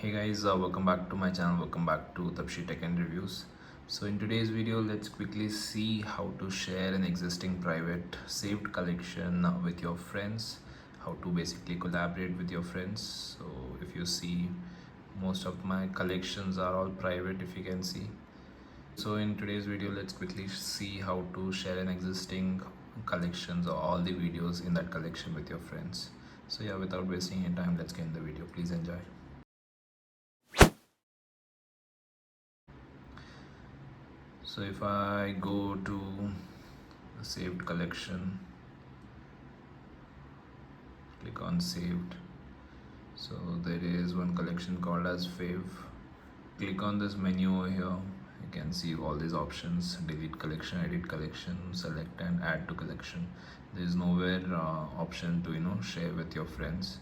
Hey guys, welcome back to my channel. Welcome back to Tapshi Tech and Reviews. So in today's video, let's quickly see how to share an existing private saved collection with your friends, how to basically collaborate with your friends. So if you see, most of my collections are all private, if you can see. So in today's video, let's quickly see how to share an existing collections or all the videos in that collection with your friends. So yeah, without wasting any time, let's get in the video. Please enjoy. So if I go to the saved collection, click on saved. So there is one collection called as fave. Click on this menu over here. You can see all these options: delete collection, edit collection, select and add to collection. There is nowhere option to share with your friends.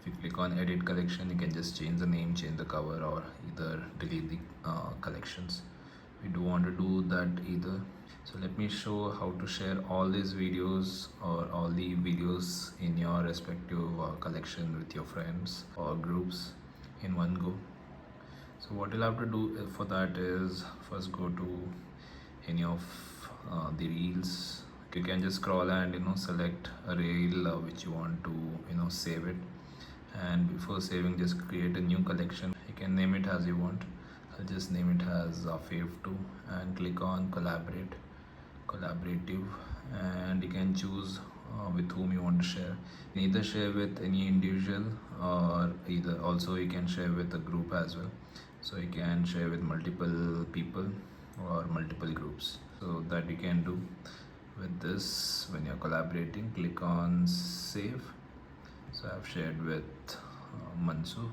If you click on edit collection, you can just change the name, change the cover, or either delete the collections. We don't want to do that either. So let me show how to share all these videos or all the videos in your respective collection with your friends or groups in one go. So what you'll have to do for that is first go to any of the reels. You can just scroll and select a reel which you want to save it, and before saving just create a new collection. You can name it as you want. I'll just name it as fave2 and click on collaborative, and you can choose with whom you want to share. You can either share with any individual, or either also you can share with a group as well. So you can share with multiple people or multiple groups. So that you can do with this. When you're collaborating, click on save. So I've shared with Mansu.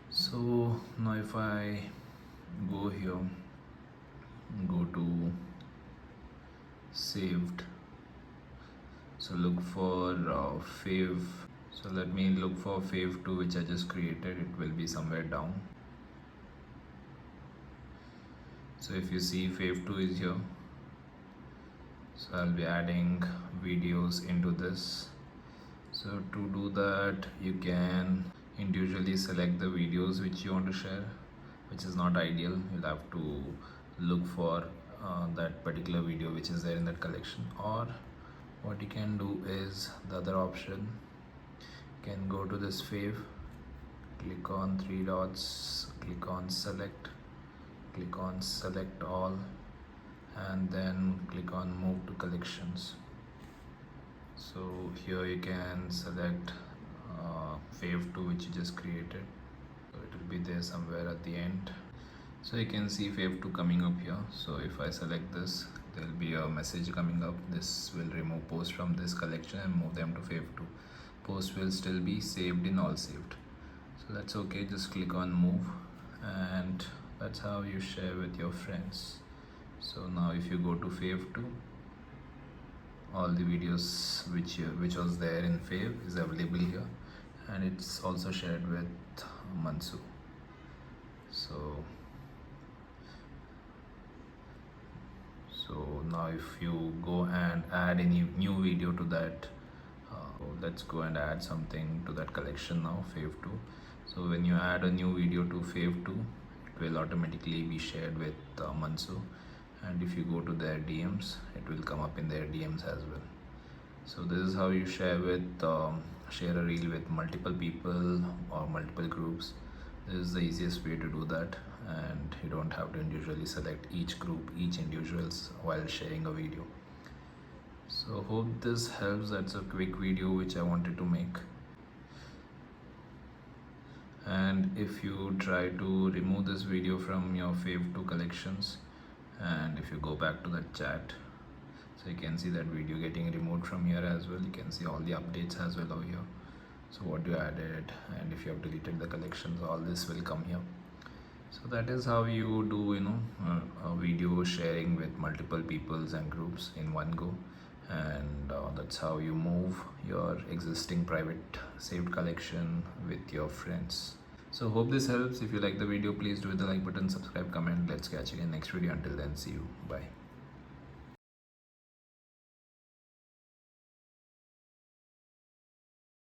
So now if I go here, go to saved, so look for fave. So let me look for fave2 which I just created. It will be somewhere down. So if you see, fave2 is here. So I'll be adding videos into this. So to do that, you can individually select the videos which you want to share, which is not ideal. You'll have to look for that particular video which is there in that collection. Or what you can do is the other option. You can go to this fave, click on three dots, click on select, click on select all, and then click on move to collections. So here you can select fave2 which you just created. So it will be there somewhere at the end. So you can see fave2 coming up here. So if I select this, there will be a message coming up. This will remove posts from this collection and move them to fave2. Posts will still be saved in all saved. So that's okay. Just click on move, and that's how you share with your friends. So now if you go to fave2, all the videos which was there in fave is available here, and it's also shared with Mansu. So now if you go and add any new video to that, let's go and add something to that collection now, fave2. So when you add a new video to fave2, it will automatically be shared with Mansu, and if you go to their DMs, it will come up in their DMs as well. So this is how you share a reel with multiple people or multiple groups. This is the easiest way to do that, and you don't have to individually select each group, each individuals while sharing a video. So hope this helps. That's a quick video which I wanted to make. And if you try to remove this video from your fave2 collections, and if you go back to that chat, so you can see that video getting removed from here as well. You can see all the updates as well over here. So what you added, and if you have deleted the collections, all this will come here. So that is how you do a video sharing with multiple peoples and groups in one go. And that's how you move your existing private saved collection with your friends. So hope this helps. If you like the video, please do hit the like button, subscribe, comment. Let's catch you in next video. Until then, see you. Bye.